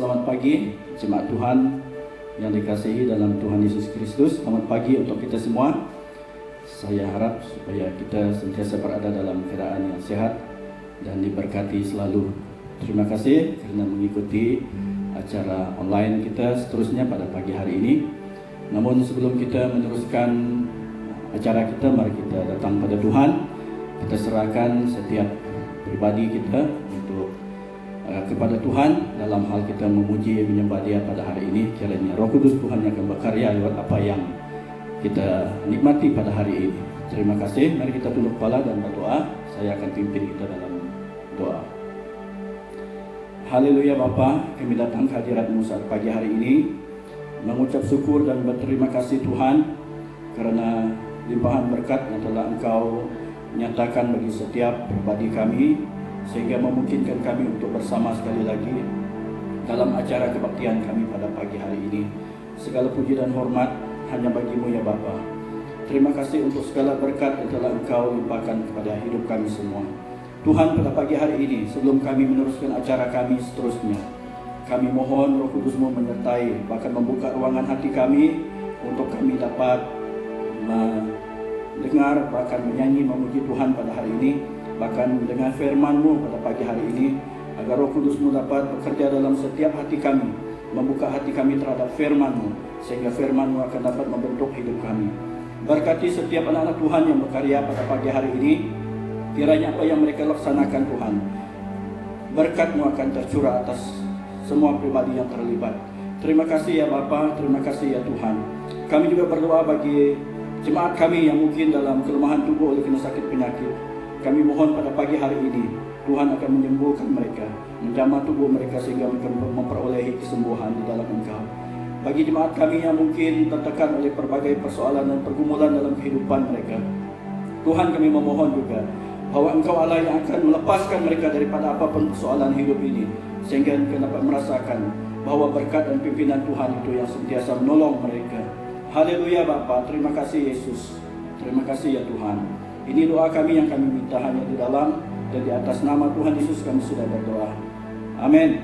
selamat pagi jemaat Tuhan yang dikasihi dalam Tuhan Yesus Kristus. Selamat pagi untuk kita semua. Saya harap supaya kita sentiasa berada dalam keadaan yang sehat dan diberkati selalu. Terima kasih karena mengikuti acara online kita seterusnya pada pagi hari ini. Namun sebelum kita meneruskan acara kita, mari kita datang pada Tuhan. Kita serahkan setiap pribadi kita untuk kepada Tuhan dalam hal kita memuji menyembah Dia pada hari ini. Kiranya Roh Kudus Tuhan yang akan berkarya lewat apa yang kita nikmati pada hari ini. Terima kasih. Mari kita tunduk kepala dan berdoa. Saya akan pimpin kita dalam doa. Haleluya Bapa, kami datang ke hadirat-Mu saat pagi hari ini mengucap syukur dan berterima kasih Tuhan karena limpahan berkat yang telah Engkau nyatakan bagi setiap pribadi kami, sehingga memungkinkan kami untuk bersama sekali lagi dalam acara kebaktian kami pada pagi hari ini. Segala puji dan hormat hanya bagi-Mu ya Bapa. Terima kasih untuk segala berkat yang telah Engkau limpahkan kepada hidup kami semua. Tuhan, pada pagi hari ini sebelum kami meneruskan acara kami seterusnya, kami mohon Roh Kudus-Mu menyertai, bahkan membuka ruangan hati kami untuk kami dapat mendengar, bahkan menyanyi memuji Tuhan pada hari ini, bahkan mendengar firman-Mu pada pagi hari ini, agar Roh Kudus-Mu dapat bekerja dalam setiap hati kami, membuka hati kami terhadap firman-Mu, sehingga firman-Mu akan dapat membentuk hidup kami. Berkati setiap anak-anak Tuhan yang berkarya pada pagi hari ini, kiranya apa yang mereka laksanakan Tuhan, berkat-Mu akan tercurah atas semua pribadi yang terlibat. Terima kasih ya Bapa, terima kasih ya Tuhan. Kami juga berdoa bagi jemaat kami yang mungkin dalam kelemahan tubuh oleh kena sakit penyakit. Kami mohon pada pagi hari ini Tuhan akan menyembuhkan mereka, menjamah tubuh mereka sehingga mereka memperolehi kesembuhan di dalam Engkau. Bagi jemaat kami yang mungkin tertekan oleh berbagai persoalan dan pergumulan dalam kehidupan mereka, Tuhan, kami memohon juga bahwa Engkau Allah yang akan melepaskan mereka daripada apapun persoalan hidup ini, sehingga mereka dapat merasakan bahwa berkat dan pimpinan Tuhan itu yang sentiasa menolong mereka. Haleluya Bapa, terima kasih Yesus, terima kasih ya Tuhan. Ini doa kami yang kami minta hanya di dalam dan di atas nama Tuhan Yesus kami sudah berdoa. Amin.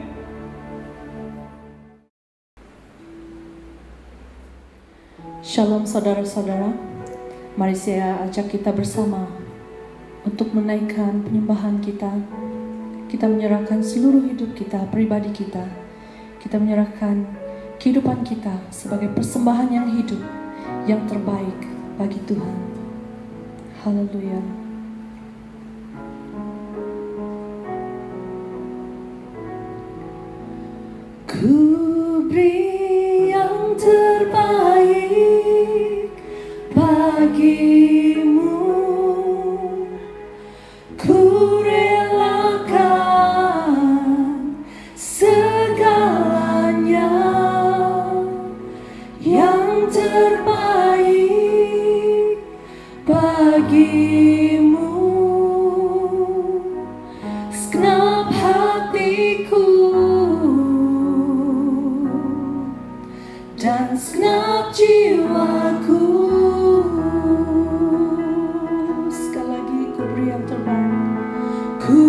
Shalom saudara-saudara. Mari saya ajak kita bersama untuk menaikkan penyembahan kita. Kita menyerahkan seluruh hidup kita, pribadi kita. Kita menyerahkan kehidupan kita sebagai persembahan yang hidup, yang terbaik bagi Tuhan. Haleluya. Ku beri yang terbaik bagimu. Ku relakan segalanya, yang terbaik bagimu. Segenap hatiku dan segenap jiwaku. Sekali lagi, ku beri yang terbaik. Ku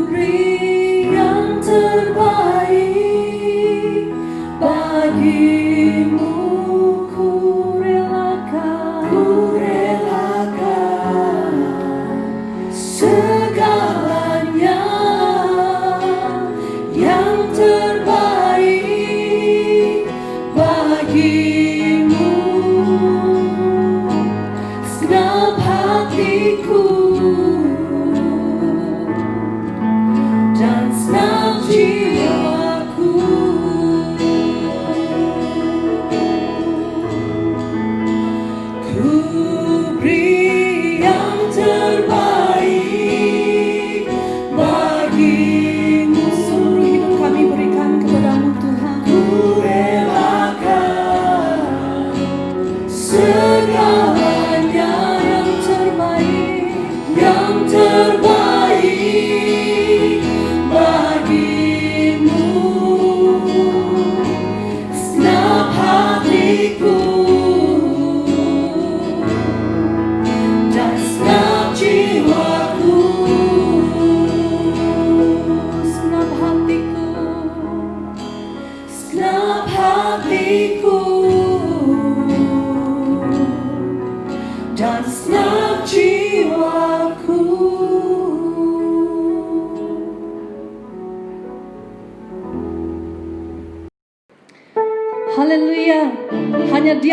beri yang terbaik bagimu. Ku relakan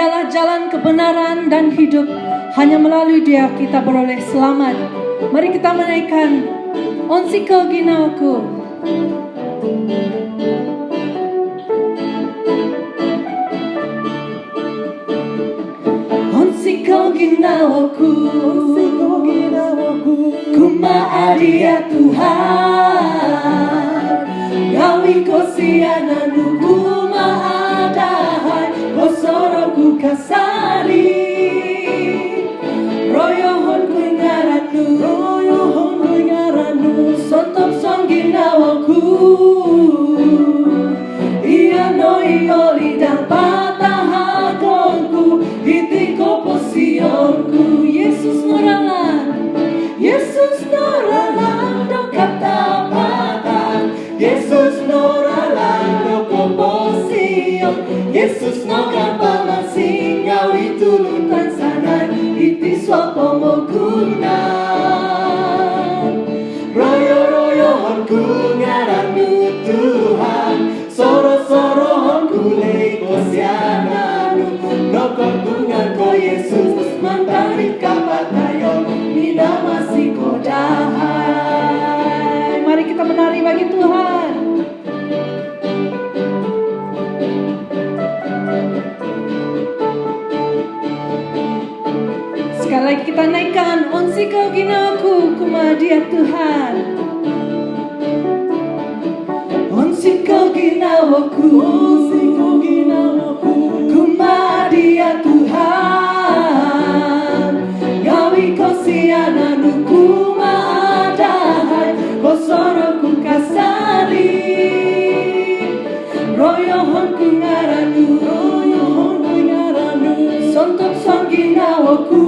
Dialah jalan kebenaran dan hidup. Hanya melalui Dia kita beroleh selamat. Mari kita menaikkan Onsiko Ginawaku. Onsiko Ginawaku, kumaadia Tuhan. Gawi kosiananu kumaadahai, kosoroku kasari. Royohon kuingaranu, sontop songginawaku. Ia noi oli dan patah hakonku, hitiko posionku. Yesus noralan, Yesus noralan do kata patah. Yesus noralan do komposion. Yesus no kapa masing ngawi tulutan sanan, iti sopo moguna. Royo-royohonku ngaranu Tuhan, soro-sorohonku leiko siananu. Nokon tungan ko Yesus, mantari kapatayon, mina masih kodahai. Mari kita menari bagi Tuhan. Sekali lagi kita naikkan Onsiko Ginawaku, kumadia Tuhan. Onsiko Ginawaku, kumadia Tuhan. Gawi kosiananu kumaadahai, kosoroku kasari. Royohonku ngaranu, sontop songginawaku.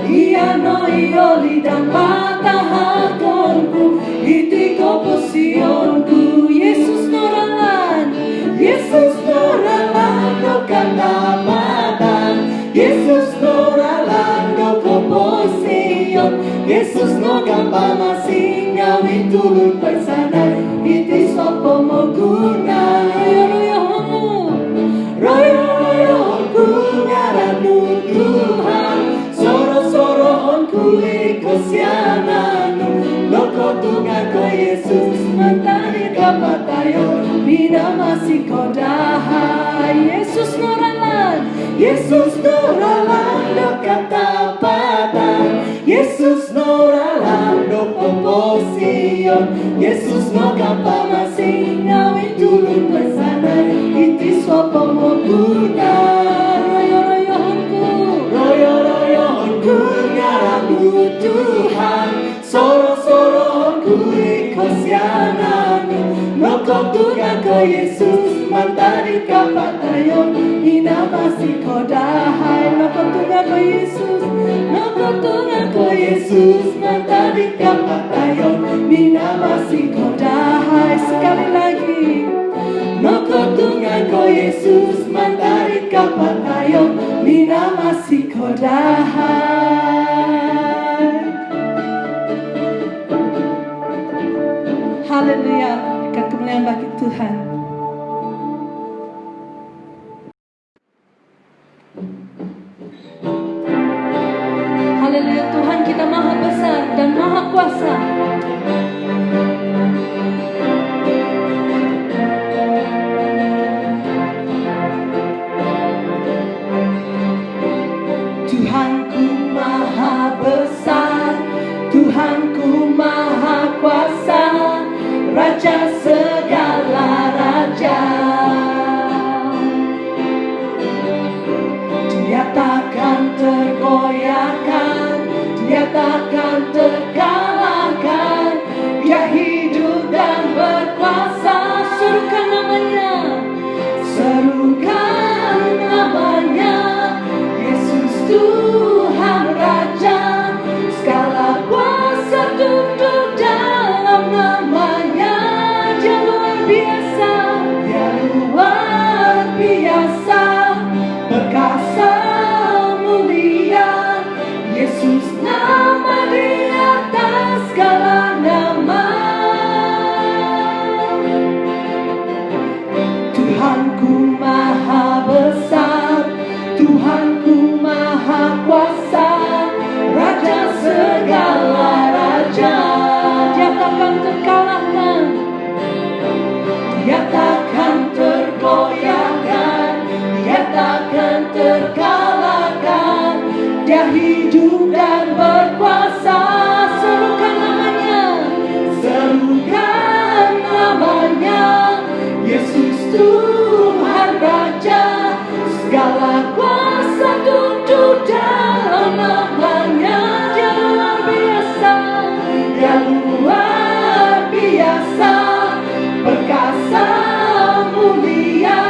Ia noi oli dan patah hakonku, itiko posionku. Yesus noralan, Yesus noralan do kata patah. Yesus noralan do komposion. Yesus no gampa masing ngawi tulun persanai, iti sopo moguna. Royo-royohonku ngaranu Tuhan, soro-sorohonku ekosiananu. Loko tungan ko Yesus, mentari kapatayon, mina masih kodahai. Yesus noralan, Yesus noralan do kata patah. Yesus noralan do komposion. Yesus no gampa masing ngawi tulun persanai, iti sopo moguna. Royo-royohonku ngaranu Tuhan, soro-sorohonku ekosiananu. Nokon tungan ko Yesus, mantari kapatayon, ina masih kodahai. Nokon tungan ko Yesus, nokon tungan ko Yesus, mantari kapatayon, mina masih kodahai. Sekali lagi. Nokon tungan ko Yesus, mantari kapatayon, mina masih kodahai. Haleluya, berikan kemuliaan bagi Tuhan. Haleluya, Tuhan kita maha besar dan maha kuasa. Tuhanku maha besar, Tuhanku maha kuasa, Raja segala raja. Dia takkan tergoyahkan, Dia takkan terkalahkan. Dia hidup dan berkuasa. Serukan namanya, serukan namanya. Yesus Tuhan Raja, segala kuasa tunduk dalam namanya. Dia luar biasa, Dia luar biasa, perkasa mulia. Yesus nama di atas segala nama. Tuhanku maha besar, terkalahkan. Dia hidup dan berkuasa. Serukan namanya, serukan namanya. Yesus Tuhan Raja, segala kuasa tunduk dalam namanya. Dia luar biasa, dia luar biasa, perkasa mulia.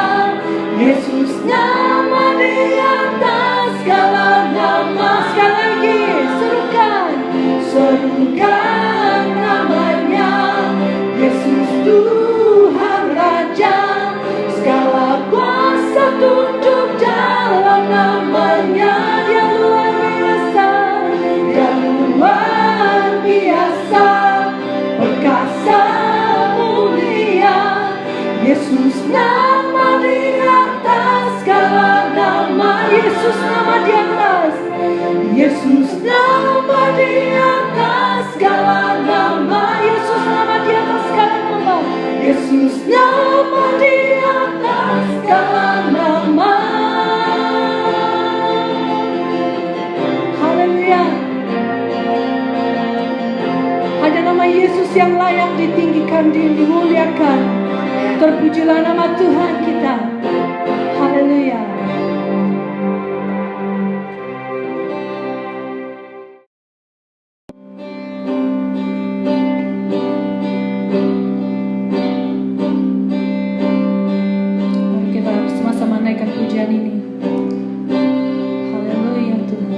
Yesus nama di atas segala nama. Sekali lagi, serukan, serukan namanya. Yesus Tuhan Raja, segala kuasa tunduk dalam namanya. Dia luar biasa, dia luar biasa, perkasa mulia. Yesus nama di atas segala nama. Yesus nama di atas, Yesus nama di atas segala nama. Yesus nama di atas segala nama. Yesus nama di atas segala nama. Haleluya. Ada nama Yesus yang layak ditinggikan, dimuliakan. Terpujilah nama Tuhan kita. Haleluya. Mari kita sama-sama naikkan pujian ini. Haleluya Tuhan.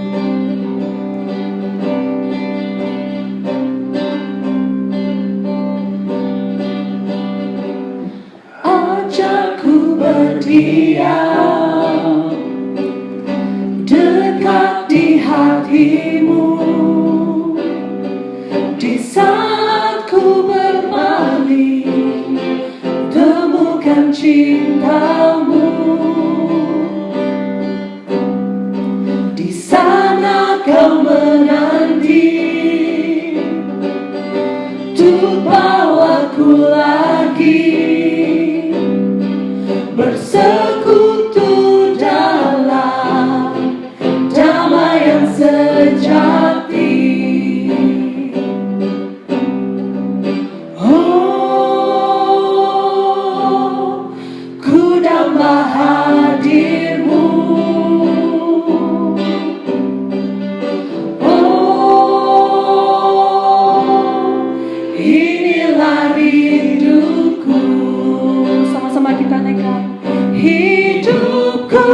Ajarku berdiam dekat di hatimu, di saat ku berpaling temukan cintamu. Di sana kau menanti untuk bawaku lagi bersekutu dalam damai yang sejati. Oh, ku damba hadirmu. Oh, inilah rinduku. Sama-sama kita naikkan. Hidupku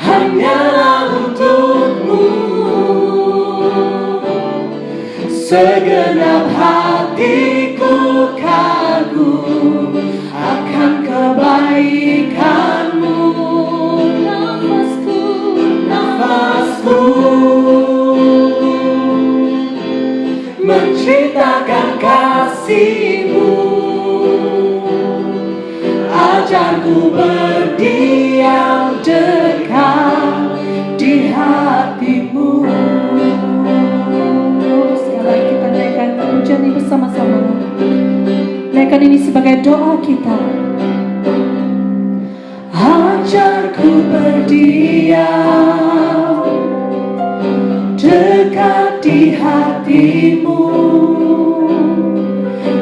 hanyalah untukmu, segenap hatiku kagum akan kebaikanmu. Nafasku, nafasku menceritakan kasih-Mu. Ajarku berdiam dekat di hatimu. Sekarang kita naikkan pujian ini bersama-sama. Naikkan ini sebagai doa kita. Ajarku berdiam dekat di hatimu,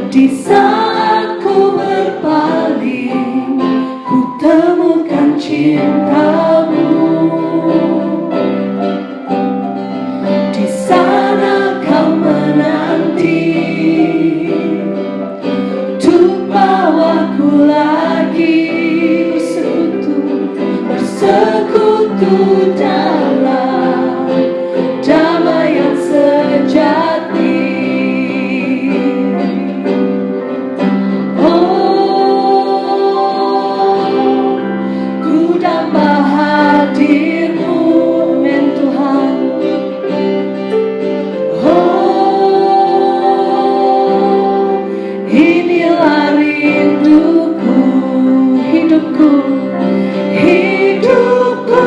di saat ku berpaling ku temukan cintamu. Di sana kau menanti untuk bawaku lagi bersekutu dalam damai yang sejati. Hidupku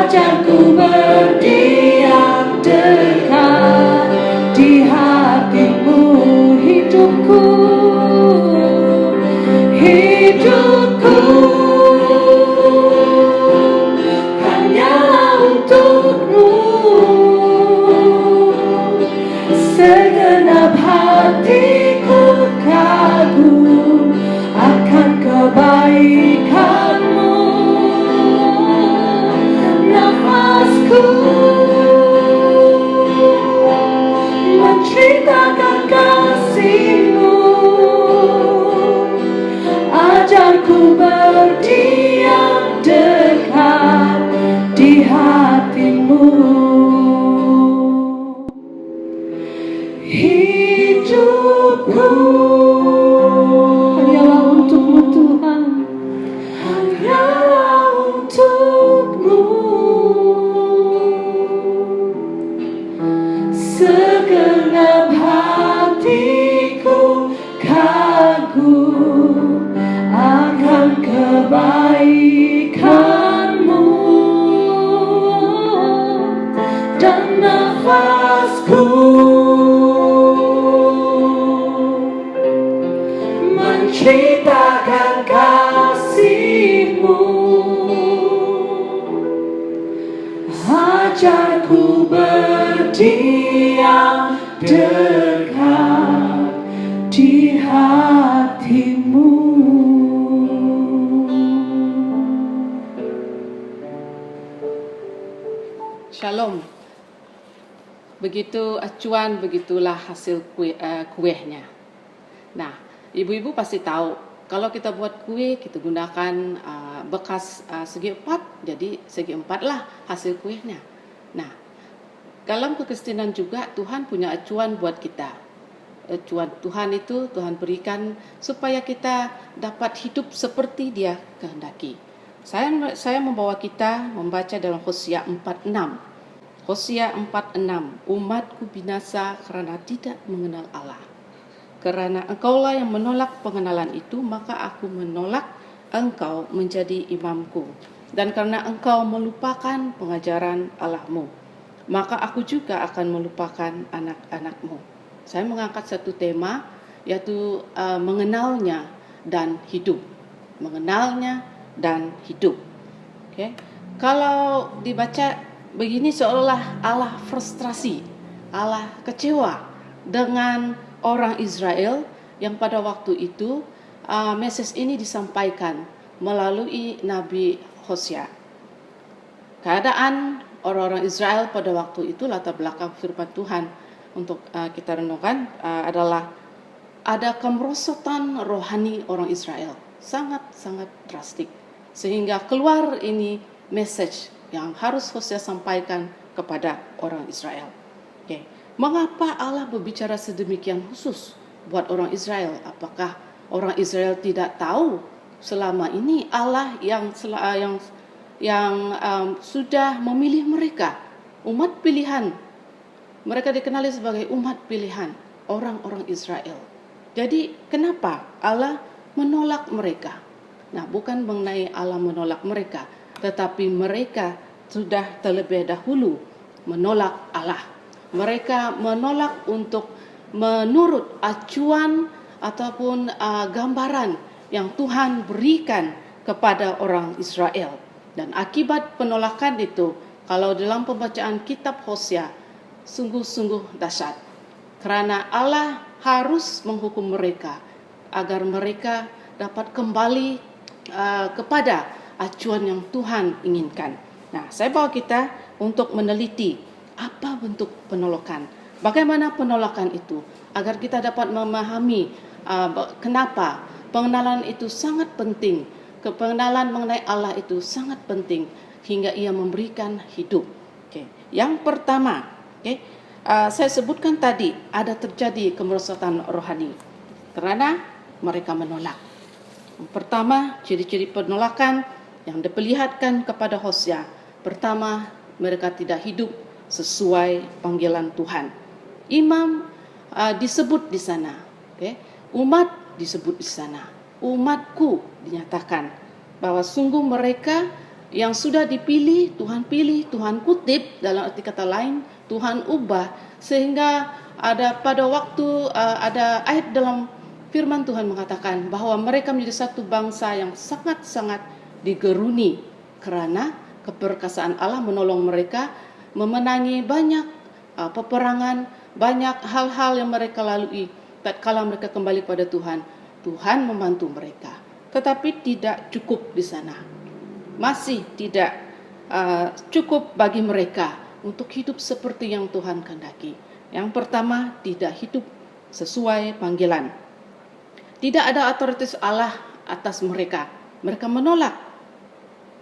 Ajarku berdiam dekat di hatimu, hidupku hanyalah untukmu. Segenap hatiku kagum akan kebaikanmu. Nafasku menceritakan kasih-Mu. Ajarku berdiam dekat di hatimu. Hidupku hanyalah untuk-Mu Tuhan, hanyalah untuk-Mu. Segenap hatiku kagum akan kebaikan-Mu, dan nafasku menceritakan kasih-Mu. Ajarku berdiam dekat di hatimu. Shalom. Begitu acuan, begitulah hasil kuehnya. Nah, ibu-ibu pasti tahu kalau kita buat kue, kita gunakan bekas segi 4, jadi segi 4 lah hasil kuehnya. Nah, dalam kekristenan juga Tuhan punya acuan buat kita. Acuan Tuhan itu Tuhan berikan supaya kita dapat hidup seperti Dia kehendaki. Saya membawa kita membaca dalam Hosea 4:6. Hosea 4:6, umatku binasa karena tidak mengenal Allah. Karena engkaulah yang menolak pengenalan itu, maka aku menolak engkau menjadi imamku. Dan karena engkau melupakan pengajaran Allahmu, maka aku juga akan melupakan anak-anakmu. Saya mengangkat satu tema, yaitu mengenalnya dan hidup. Mengenalnya dan hidup. Okay. Kalau dibaca begini, seolah Allah frustrasi, Allah kecewa dengan orang Israel yang pada waktu itu message ini disampaikan melalui Nabi Hosea. Keadaan orang-orang Israel pada waktu itu, latar belakang firman Tuhan untuk kita renungkan adalah ada kemerosotan rohani orang Israel, sangat-sangat drastik, sehingga keluar ini message yang harus Hosea sampaikan kepada orang Israel. Okay. Mengapa Allah berbicara sedemikian khusus buat orang Israel? Apakah orang Israel tidak tahu selama ini Allah yang sudah memilih mereka, umat pilihan? Mereka dikenali sebagai umat pilihan, orang-orang Israel. Jadi kenapa Allah menolak mereka? Nah, bukan mengenai Allah menolak mereka, tetapi mereka sudah terlebih dahulu menolak Allah. Mereka menolak untuk menurut acuan ataupun gambaran yang Tuhan berikan kepada orang Israel. Dan akibat penolakan itu, kalau dalam pembacaan kitab Hosea, sungguh-sungguh dahsyat. Karena Allah harus menghukum mereka agar mereka dapat kembali kepada acuan yang Tuhan inginkan. Nah, saya bawa kita untuk meneliti apa bentuk penolakan. Bagaimana penolakan itu? Agar kita dapat memahami kenapa pengenalan itu sangat penting. Pengenalan mengenai Allah itu sangat penting hingga Ia memberikan hidup. Okay. Yang pertama, saya sebutkan tadi ada terjadi kemerosotan rohani karena mereka menolak. Yang pertama, ciri-ciri penolakan yang diperlihatkan kepada Hosea. Pertama, mereka tidak hidup sesuai panggilan Tuhan. Imam disebut di sana, umat disebut di sana. Umatku dinyatakan bahwa sungguh mereka yang sudah dipilih, Tuhan pilih, Tuhan kutip, dalam arti kata lain, Tuhan ubah, sehingga ada pada waktu ada ayat dalam firman Tuhan mengatakan bahwa mereka menjadi satu bangsa yang sangat-sangat digeruni karena keperkasaan Allah menolong mereka memenangi banyak peperangan, banyak hal-hal yang mereka lalui. Tatkala mereka kembali pada Tuhan, Tuhan membantu mereka. Tetapi tidak cukup di sana. Masih tidak cukup bagi mereka untuk hidup seperti yang Tuhan kehendaki. Yang pertama, tidak hidup sesuai panggilan. Tidak ada otoritas Allah atas mereka. Mereka menolak.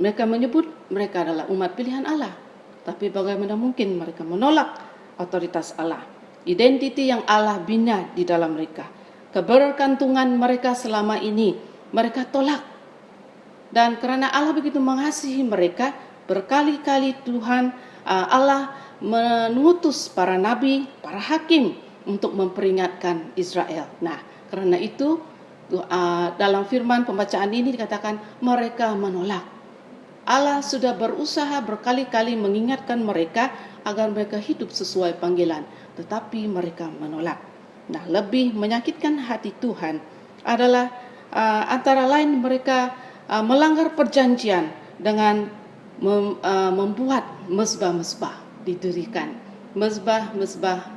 Mereka menyebut mereka adalah umat pilihan Allah. Tapi bagaimana mungkin mereka menolak otoritas Allah? Identiti yang Allah bina di dalam mereka. Kebergantungan mereka selama ini mereka tolak. Dan karena Allah begitu mengasihi mereka, berkali-kali Tuhan Allah mengutus para nabi, para hakim untuk memperingatkan Israel. Nah, karena itu dalam firman pembacaan ini dikatakan mereka menolak. Allah sudah berusaha berkali-kali mengingatkan mereka agar mereka hidup sesuai panggilan, tetapi mereka menolak. Nah, lebih menyakitkan hati Tuhan adalah antara lain mereka melanggar perjanjian dengan membuat mezbah-mezbah didirikan. Mezbah-mezbah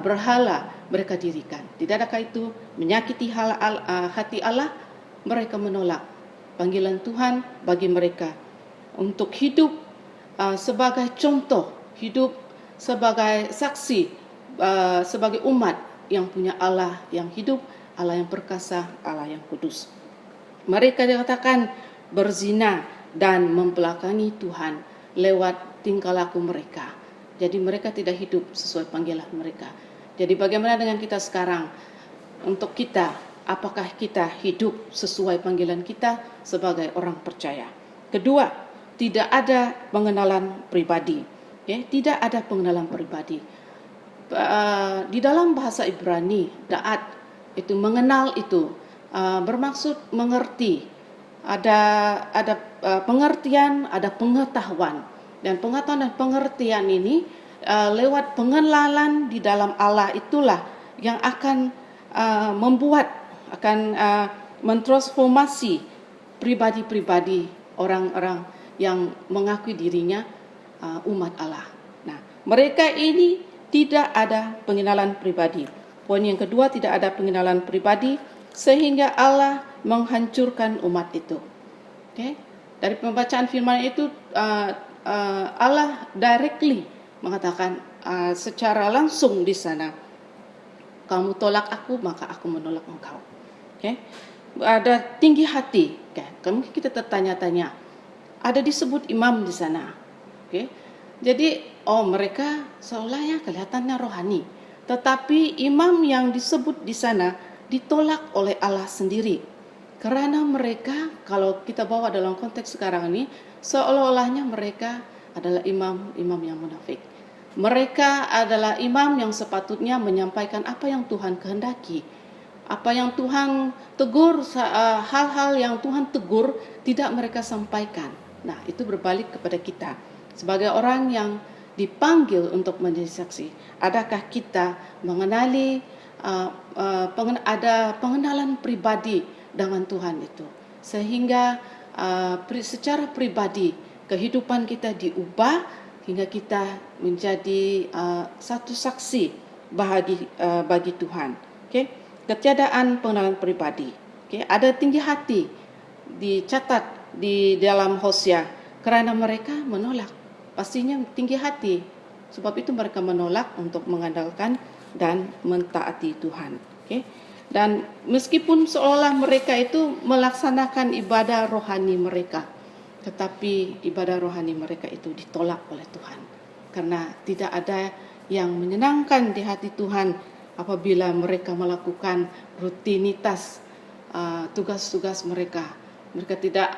berhala mereka dirikan. Tidak adakah itu menyakiti hati Allah? Mereka menolak panggilan Tuhan bagi mereka untuk hidup sebagai contoh, hidup sebagai saksi, sebagai umat yang punya Allah yang hidup, Allah yang perkasa, Allah yang kudus. Mereka dikatakan berzina dan membelakangi Tuhan lewat tingkah laku mereka. Jadi mereka tidak hidup sesuai panggilan mereka. Jadi bagaimana dengan kita sekarang? Untuk kita, apakah kita hidup sesuai panggilan kita sebagai orang percaya? Kedua, tidak ada pengenalan pribadi. Tidak ada pengenalan pribadi. Di dalam bahasa Ibrani, da'at itu mengenal itu bermaksud mengerti. Ada pengertian, ada pengetahuan. Dan pengetahuan dan pengertian ini lewat pengenalan di dalam Allah itulah yang akan membuat, akan mentransformasi pribadi-pribadi orang-orang yang mengakui dirinya umat Allah. Nah, mereka ini tidak ada pengenalan pribadi. Poin yang kedua, tidak ada pengenalan pribadi sehingga Allah menghancurkan umat itu. Dari pembacaan firman itu Allah directly mengatakan secara langsung di sana, kamu tolak aku, maka aku menolak engkau. Ada tinggi hati. Mungkin kita tertanya-tanya, ada disebut imam di sana. Jadi mereka seolah kelihatannya rohani, tetapi imam yang disebut di sana ditolak oleh Allah sendiri. Karena mereka, kalau kita bawa dalam konteks sekarang ini, seolah-olahnya mereka adalah imam yang munafik. Mereka adalah imam yang sepatutnya menyampaikan apa yang Tuhan kehendaki. Apa yang Tuhan tegur, hal-hal yang Tuhan tegur tidak mereka sampaikan. Nah, itu berbalik kepada kita. Sebagai orang yang dipanggil untuk menjadi saksi, adakah kita mengenali, ada pengenalan pribadi dengan Tuhan itu, sehingga secara pribadi kehidupan kita diubah hingga kita menjadi satu saksi bagi Tuhan. Ketiadaan pengenalan pribadi. Ada tinggi hati dicatat di dalam Hosea karena mereka menolak. Pastinya tinggi hati, sebab itu mereka menolak untuk mengandalkan dan mentaati Tuhan. Dan meskipun seolah mereka itu melaksanakan ibadah rohani mereka, tetapi ibadah rohani mereka itu ditolak oleh Tuhan. Karena tidak ada yang menyenangkan di hati Tuhan apabila mereka melakukan rutinitas tugas-tugas mereka. Mereka tidak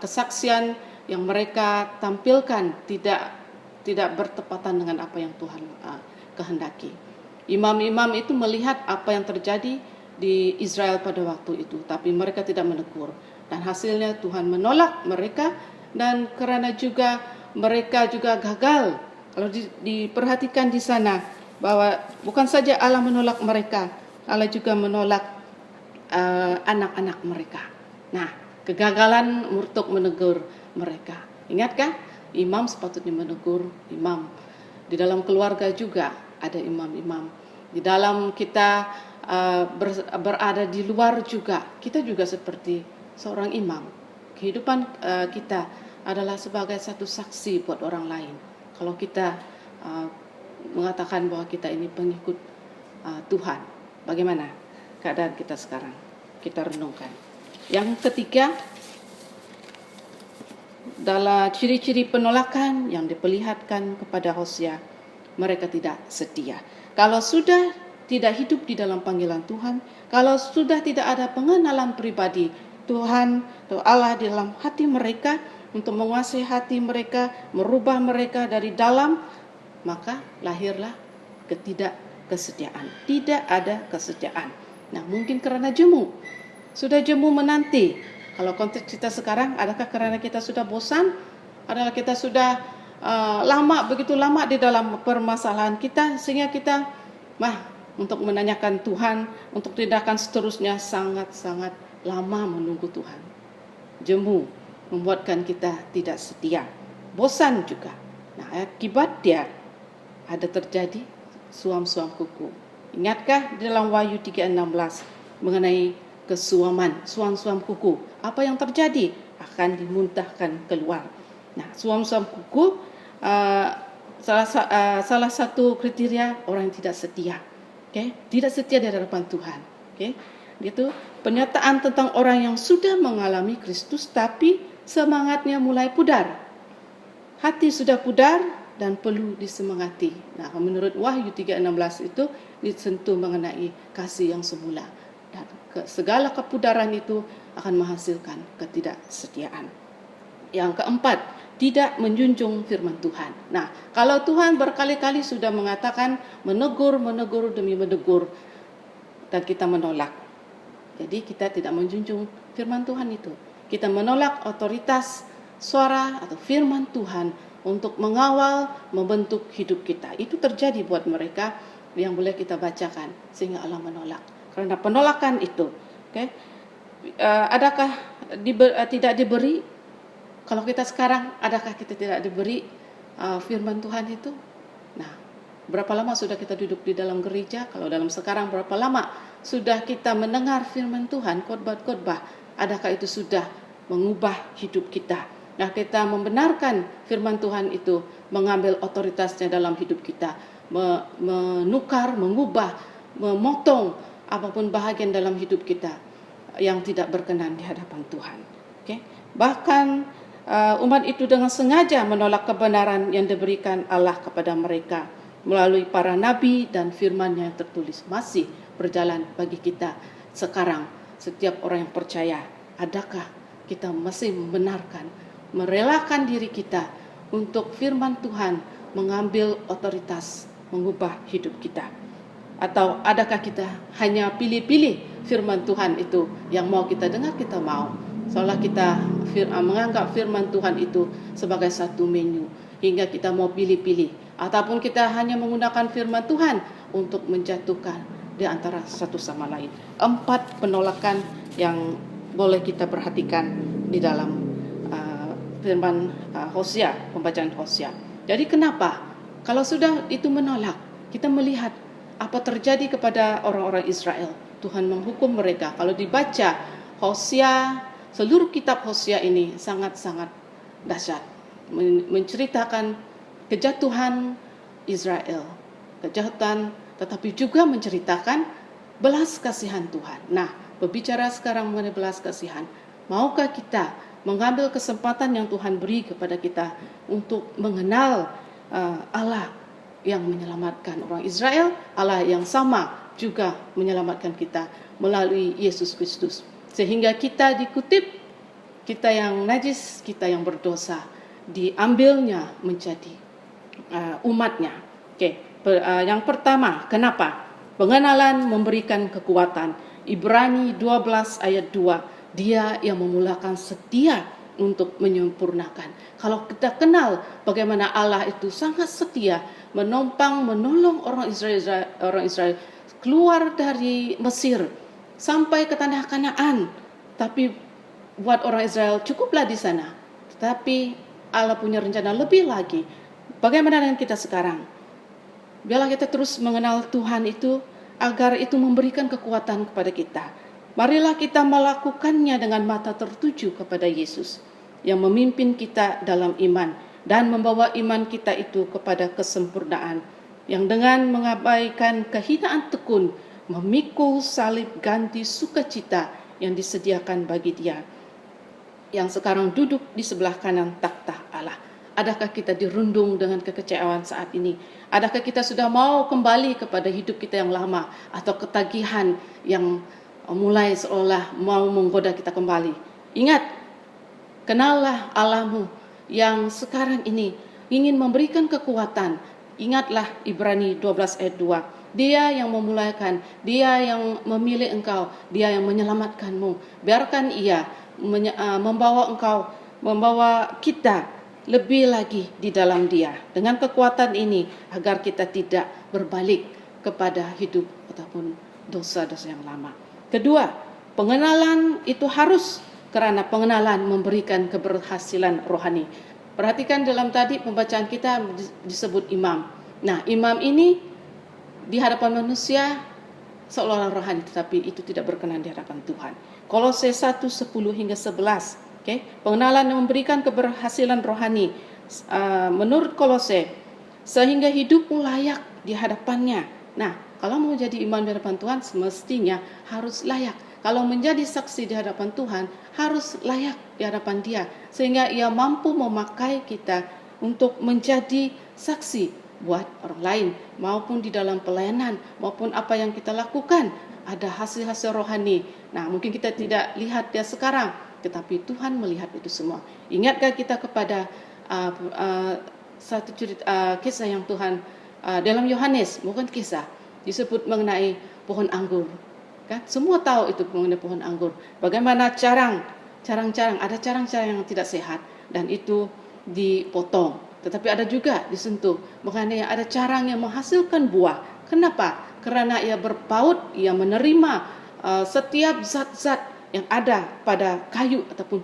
kesaksian yang mereka tampilkan tidak bertepatan dengan apa yang Tuhan kehendaki. Imam-imam itu melihat apa yang terjadi di Israel pada waktu itu, tapi mereka tidak menegur, dan hasilnya Tuhan menolak mereka dan kerana juga mereka juga gagal. Kalau diperhatikan di sana bahwa bukan saja Allah menolak mereka, Allah juga menolak anak-anak mereka. Nah, kegagalan untuk menegur mereka. Ingatkah? Imam sepatutnya menegur imam. Di dalam keluarga juga ada imam-imam. Di dalam kita berada di luar juga, kita juga seperti seorang imam. Kehidupan kita adalah sebagai satu saksi buat orang lain. Kalau kita mengatakan bahwa kita ini pengikut Tuhan, bagaimana keadaan kita sekarang? Kita renungkan. Yang ketiga, dalam ciri-ciri penolakan yang diperlihatkan kepada Hosea, mereka tidak setia. Kalau sudah tidak hidup di dalam panggilan Tuhan, kalau sudah tidak ada pengenalan pribadi Tuhan atau Allah di dalam hati mereka untuk menguasai hati mereka, merubah mereka dari dalam, maka lahirlah ketidakkesetiaan. Tidak ada kesetiaan. Nah, mungkin karena jemu. Sudah jemu menanti. Kalau konteks kita sekarang, adakah karena kita sudah bosan? Adalah kita sudah begitu lama di dalam permasalahan kita, sehingga kita untuk menanyakan Tuhan, untuk tindakan seterusnya sangat-sangat lama menunggu Tuhan. Jemu membuatkan kita tidak setia. Bosan juga. Nah, akibat dia ada terjadi suam-suam kuku. Ingatkah di dalam Wahyu 3:16 mengenai kesuaman, suam-suam kuku? Apa yang terjadi? Akan dimuntahkan keluar. Nah, suam-suam kuku salah satu kriteria orang yang tidak setia. Okay? Tidak setia di hadapan Tuhan. Okay? Itu pernyataan tentang orang yang sudah mengalami Kristus tapi semangatnya mulai pudar. Hati sudah pudar dan perlu disemangati. Nah, menurut Wahyu 3:16 itu disentuh mengenai kasih yang semula. Dan segala kepudaran itu akan menghasilkan ketidaksetiaan. Yang keempat, tidak menjunjung firman Tuhan. Nah, kalau Tuhan berkali-kali sudah mengatakan menegur demi menegur, dan kita menolak. Jadi kita tidak menjunjung firman Tuhan itu. Kita menolak otoritas suara atau firman Tuhan untuk mengawal, membentuk hidup kita. Itu terjadi buat mereka yang boleh kita bacakan, sehingga Allah menolak. Karena penolakan itu, adakah tidak diberi? Kalau kita sekarang, adakah kita tidak diberi firman Tuhan itu? Nah, berapa lama sudah kita duduk di dalam gereja? Kalau dalam sekarang, berapa lama sudah kita mendengar firman Tuhan, khotbah-khotbah? Adakah itu sudah mengubah hidup kita? Nah, kita membenarkan firman Tuhan itu, mengambil otoritasnya dalam hidup kita, menukar, mengubah, memotong apapun bahagian dalam hidup kita yang tidak berkenan di hadapan Tuhan. Bahkan umat itu dengan sengaja menolak kebenaran yang diberikan Allah kepada mereka melalui para nabi dan firman yang tertulis. Masih berjalan bagi kita sekarang. Setiap orang yang percaya, adakah kita masih membenarkan, merelakan diri kita untuk firman Tuhan mengambil otoritas, mengubah hidup kita? Atau adakah kita hanya pilih-pilih firman Tuhan itu yang mau kita dengar, kita mau? Seolah kita menganggap firman Tuhan itu sebagai satu menu, hingga kita mau pilih-pilih. Ataupun kita hanya menggunakan firman Tuhan untuk menjatuhkan di antara satu sama lain. 4 penolakan yang boleh kita perhatikan di dalam firman Hosea, pembacaan Hosea. Jadi kenapa? Kalau sudah itu menolak, kita melihat apa terjadi kepada orang-orang Israel. Tuhan menghukum mereka. Kalau dibaca Hosea, seluruh kitab Hosea ini sangat-sangat dahsyat. Menceritakan kejatuhan Israel. Kejahatan, tetapi juga menceritakan belas kasihan Tuhan. Nah, berbicara sekarang mengenai belas kasihan. Maukah kita mengambil kesempatan yang Tuhan beri kepada kita untuk mengenal Allah yang menyelamatkan orang Israel, Allah yang sama juga menyelamatkan kita melalui Yesus Kristus. Sehingga kita dikutip, kita yang najis, kita yang berdosa, diambilnya menjadi umatnya. Yang pertama, kenapa? Pengenalan memberikan kekuatan. Ibrani 12 ayat 2, dia yang memulakan setia untuk menyempurnakan. Kalau kita kenal bagaimana Allah itu sangat setia, menolong orang Israel keluar dari Mesir sampai ke tanah Kanaan. Tapi buat orang Israel cukuplah di sana. Tetapi Allah punya rencana lebih lagi. Bagaimana dengan kita sekarang? Biarlah kita terus mengenal Tuhan itu, agar itu memberikan kekuatan kepada kita. Marilah kita melakukannya dengan mata tertuju kepada Yesus yang memimpin kita dalam iman dan membawa iman kita itu kepada kesempurnaan, yang dengan mengabaikan kehinaan tekun memikul salib ganti sukacita yang disediakan bagi Dia yang sekarang duduk di sebelah kanan takhta Allah. Adakah kita dirundung dengan kekecewaan saat ini? Adakah kita sudah mau kembali kepada hidup kita yang lama, atau ketagihan yang mulai seolah mau menggoda kita kembali? Ingat, kenallah Allahmu yang sekarang ini ingin memberikan kekuatan. Ingatlah Ibrani 12 ayat 2. Dia yang memulaikan, Dia yang memilih engkau, Dia yang menyelamatkanmu. Biarkan Ia membawa kita lebih lagi di dalam Dia dengan kekuatan ini, agar kita tidak berbalik kepada hidup ataupun dosa-dosa yang lama. Kedua, pengenalan itu harus, karena pengenalan memberikan keberhasilan rohani. Perhatikan dalam tadi pembacaan kita disebut imam. Nah, imam ini di hadapan manusia seolah-olah rohani, tetapi itu tidak berkenan di hadapan Tuhan. Kolose 1:10 hingga 11. Pengenalan yang memberikan keberhasilan rohani. Menurut Kolose, sehingga hidupmu layak di hadapannya. Nah, kalau mau jadi imam di hadapan Tuhan, semestinya harus layak. Kalau menjadi saksi di hadapan Tuhan, harus layak di hadapan Dia, sehingga Ia mampu memakai kita untuk menjadi saksi buat orang lain, maupun di dalam pelayanan, maupun apa yang kita lakukan. Ada hasil-hasil rohani. Nah, mungkin kita tidak lihat dia sekarang, tetapi Tuhan melihat itu semua. Ingatkah kita kepada satu kisah yang Tuhan dalam Yohanes, bukan kisah, disebut mengenai pohon anggur. Kan? Semua tahu itu mengenai pohon anggur. Bagaimana carang-carang, ada carang-carang yang tidak sehat, dan itu dipotong. Tetapi ada juga disentuh mengenai ada carang yang menghasilkan buah. Kenapa? Karena ia berpaut, ia menerima setiap zat-zat yang ada pada kayu ataupun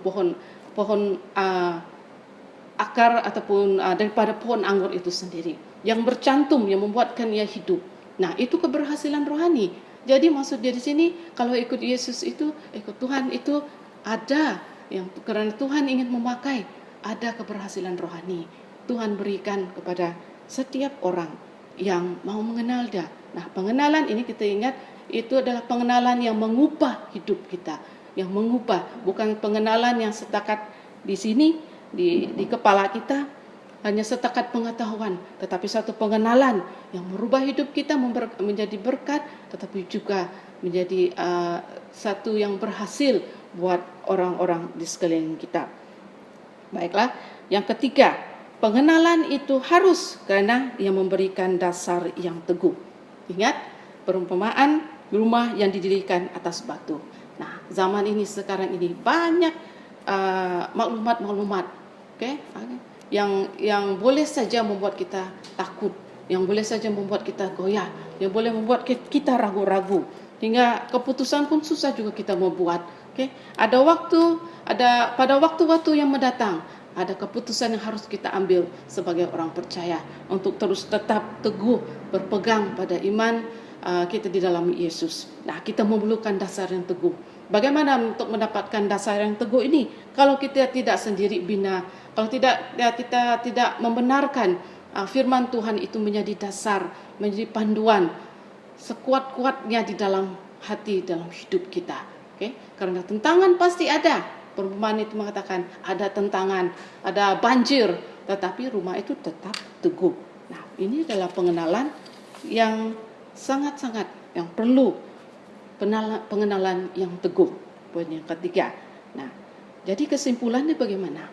pohon akar ataupun daripada pohon anggur itu sendiri, yang bercantum, yang membuatkan ia hidup. Nah, itu keberhasilan rohani. Jadi maksud dia di sini, kalau ikut Yesus itu, ikut Tuhan itu ada yang, karena Tuhan ingin memakai, ada keberhasilan rohani. Tuhan berikan kepada setiap orang yang mau mengenal Dia. Nah, pengenalan ini kita ingat, itu adalah pengenalan yang mengubah hidup kita, yang mengubah, bukan pengenalan yang setakat di sini di kepala kita, hanya setakat pengetahuan, tetapi satu pengenalan yang merubah hidup kita menjadi berkat, tetapi juga menjadi satu yang berhasil buat orang-orang di sekeliling kita. Baiklah, yang ketiga, pengenalan itu harus, karena ia memberikan dasar yang teguh. Ingat perumpamaan rumah yang didirikan atas batu. Nah, zaman ini sekarang ini banyak maklumat-maklumat, yang boleh saja membuat kita takut, yang boleh saja membuat kita goyah, yang boleh membuat kita ragu-ragu, hingga keputusan pun susah juga kita membuat. Pada waktu-waktu yang mendatang, ada keputusan yang harus kita ambil sebagai orang percaya untuk terus tetap teguh berpegang pada iman kita di dalam Yesus. Nah, kita memerlukan dasar yang teguh. Bagaimana untuk mendapatkan dasar yang teguh ini? Kalau kita tidak sendiri bina, kalau kita tidak membenarkan firman Tuhan itu menjadi dasar, menjadi panduan sekuat-kuatnya di dalam hati, dalam hidup kita. Karena tentangan pasti ada. Perumpamaan itu mengatakan ada tentangan, ada banjir, tetapi rumah itu tetap teguh. Nah, ini adalah pengenalan yang sangat-sangat yang perlu, pengenalan yang teguh. Poin yang ketiga. Nah, jadi kesimpulannya bagaimana?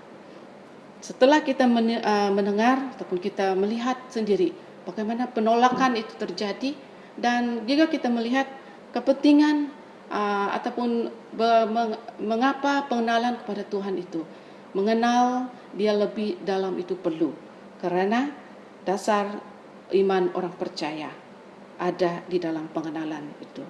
Setelah kita mendengar ataupun kita melihat sendiri bagaimana penolakan itu terjadi, dan juga kita melihat kepentingan ataupun mengapa pengenalan kepada Tuhan itu Mengenal Dia lebih dalam itu perlu, karena dasar iman orang percaya ada di dalam pengenalan itu.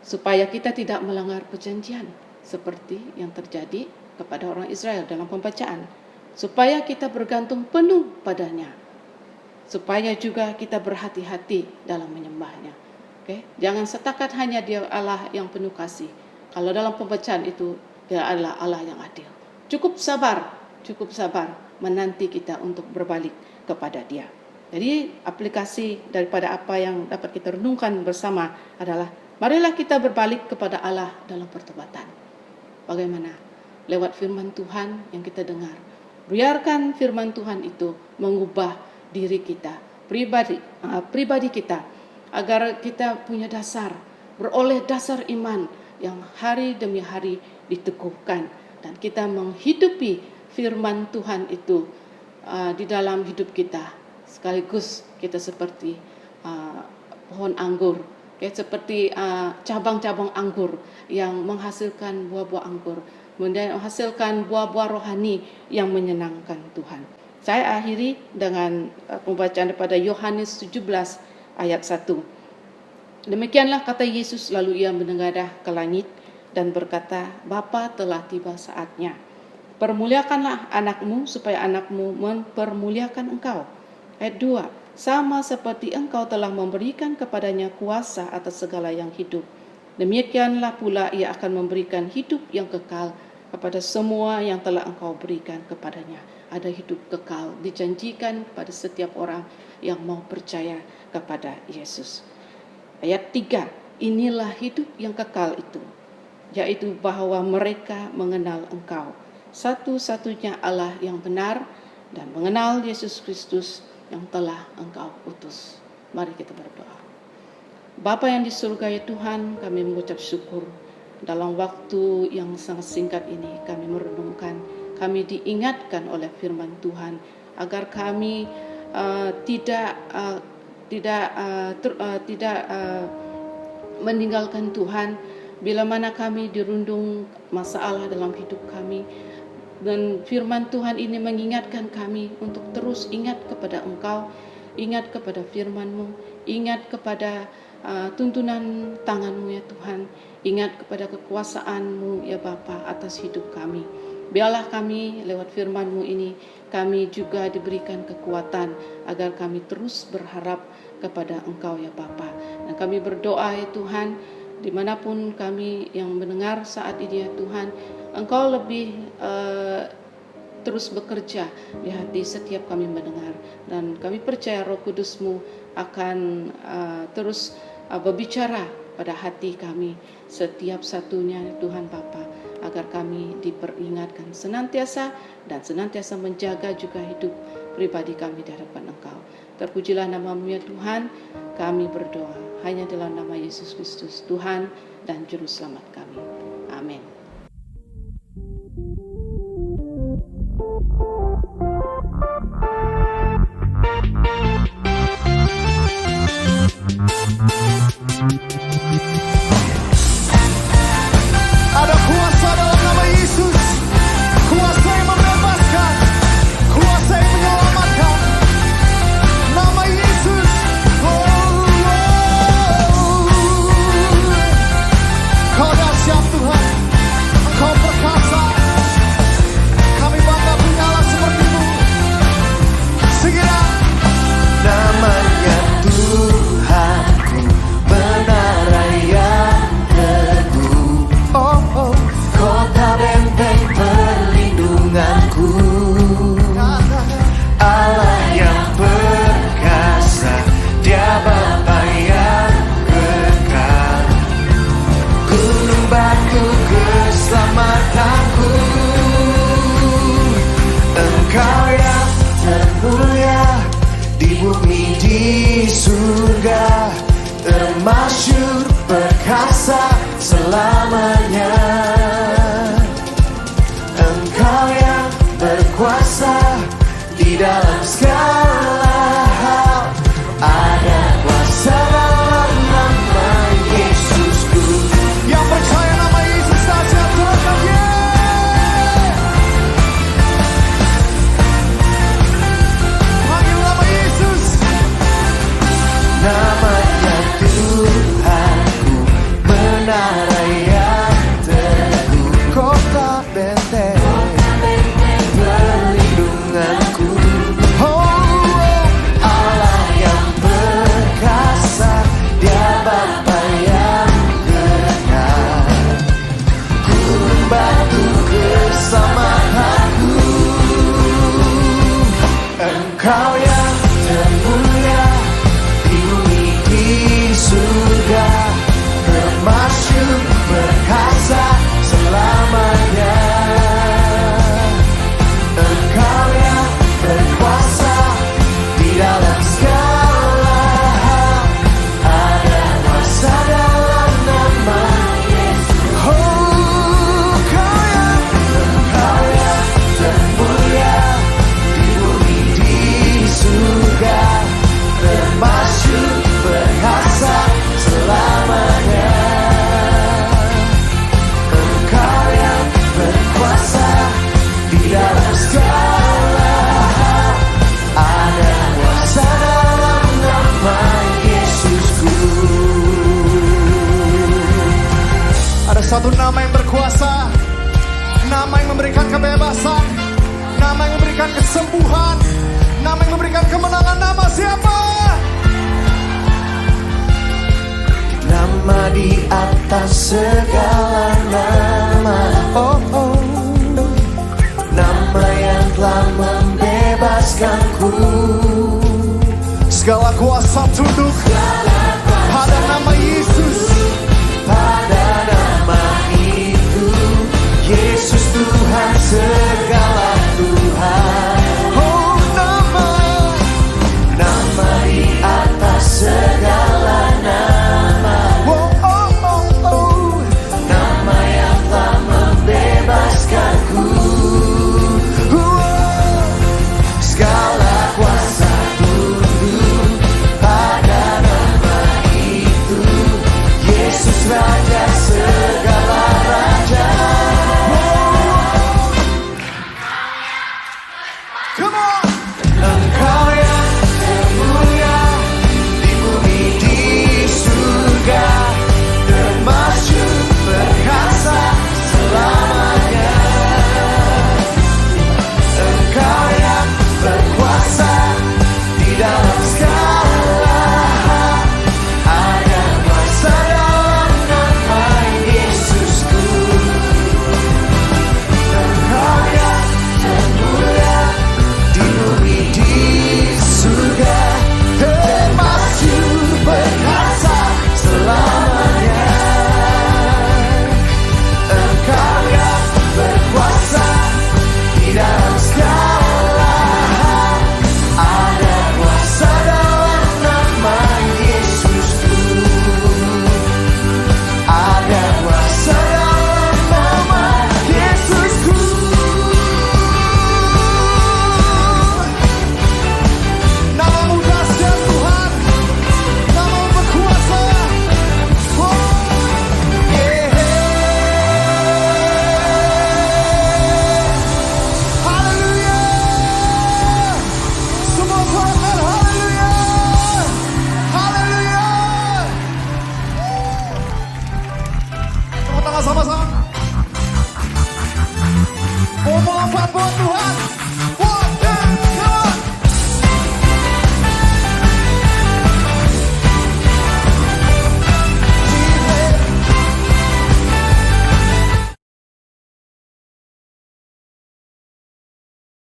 Supaya kita tidak melanggar perjanjian seperti yang terjadi kepada orang Israel dalam pembacaan. Supaya kita bergantung penuh padanya. Supaya juga kita berhati-hati dalam menyembahnya. Okay? Jangan setakat hanya Dia Allah yang penuh kasih. Kalau dalam pembacaan itu Dia adalah Allah yang adil. Cukup sabar menanti kita untuk berbalik kepada Dia. Jadi aplikasi daripada apa yang dapat kita renungkan bersama adalah marilah kita berbalik kepada Allah dalam pertobatan. Bagaimana? Lewat firman Tuhan yang kita dengar. Biarkan firman Tuhan itu mengubah diri kita, pribadi kita, agar kita punya dasar, beroleh dasar iman yang hari demi hari diteguhkan, dan kita menghidupi firman Tuhan itu di dalam hidup kita. Sekaligus kita seperti pohon anggur, seperti cabang-cabang anggur yang menghasilkan buah-buah anggur, menghasilkan buah-buah rohani yang menyenangkan Tuhan. Saya akhiri dengan pembacaan daripada Yohanes 17 ayat 1. Demikianlah kata Yesus, lalu Ia menengadah ke langit dan berkata, Bapa, telah tiba saatnya. Permuliakanlah anakmu supaya anakmu mempermuliakan engkau. Ayat 2. Sama seperti engkau telah memberikan kepadanya kuasa atas segala yang hidup, demikianlah pula Ia akan memberikan hidup yang kekal kepada semua yang telah engkau berikan kepadanya. Ada hidup kekal dijanjikan kepada setiap orang yang mau percaya kepada Yesus. Ayat 3. Inilah hidup yang kekal itu, yaitu bahwa mereka mengenal engkau, satu-satunya Allah yang benar, dan mengenal Yesus Kristus yang telah engkau utus. Mari kita berdoa. Bapa yang di surga ya Tuhan, kami mengucap syukur dalam waktu yang sangat singkat ini kami merenungkan, kami diingatkan oleh firman Tuhan agar kami tidak meninggalkan Tuhan bila mana kami dirundung masalah dalam hidup kami. Dan firman Tuhan ini mengingatkan kami untuk terus ingat kepada Engkau, ingat kepada firman-Mu, ingat kepada tuntunan tangan-Mu ya Tuhan, ingat kepada kekuasaan-Mu ya Bapa atas hidup kami. Biarlah kami lewat firman-Mu ini, kami juga diberikan kekuatan agar kami terus berharap kepada Engkau ya Bapa. Dan kami berdoa ya Tuhan, dimanapun kami yang mendengar saat ini ya Tuhan, Engkau lebih terus bekerja di hati setiap kami mendengar, dan kami percaya Roh Kudus-Mu akan terus berbicara pada hati kami setiap satunya Tuhan Bapa, agar kami diperingatkan senantiasa dan senantiasa menjaga juga hidup pribadi kami di hadapan Engkau. Terpujilah nama-Mu ya Tuhan, kami berdoa hanya dalam nama Yesus Kristus, Tuhan dan Juru Selamat kami. Amin. Ada kuasa dalam nama Yesus, kuasa yang membebaskan, kuasa yang menyelamatkan. Nama Yesus, Kau dahsyat Tuhan, Engkau perkasa. Kami bangga punya Allah seperti-Mu. Segera namanya Tuhanku, menara yang teguh, kota benteng perlindunganku, Allah yang perkasa, Dia Bapa yang kekal, gunung batu keselamatanku. Engkau yang termulia di bumi di surga, termasyhur perkasa selamanya. Engkau yang berkuasa di dalam segala hal, ada kuasa dalam nama Yesusku. Yang percaya nama Yesus dahsyat Tuhan, Engkau yang termulia di bumi di surga, termasyur berkuasa selamanya. Engkau yang berkuasa di dalam segala hal, ada kuasa dalam nama Yesus. Oh, Engkau yang termulia di bumi di surga, termasyur berkuasa selamanya. Engkau yang berkuasa di dalam segala hal, ada kuasa dalam nama Yesusku. Ada satu nama yang berkuasa, nama yang memberikan kebebasan, nama yang memberikan kesembuhan, nama yang memberikan kemenangan. Nama siapa? Nama di atas segala nama, oh oh. Nama yang telah membebaskanku. Segala kuasa tunduk pada nama Yesus. Pada nama itu, Yesus Tuhan segala Tuhan.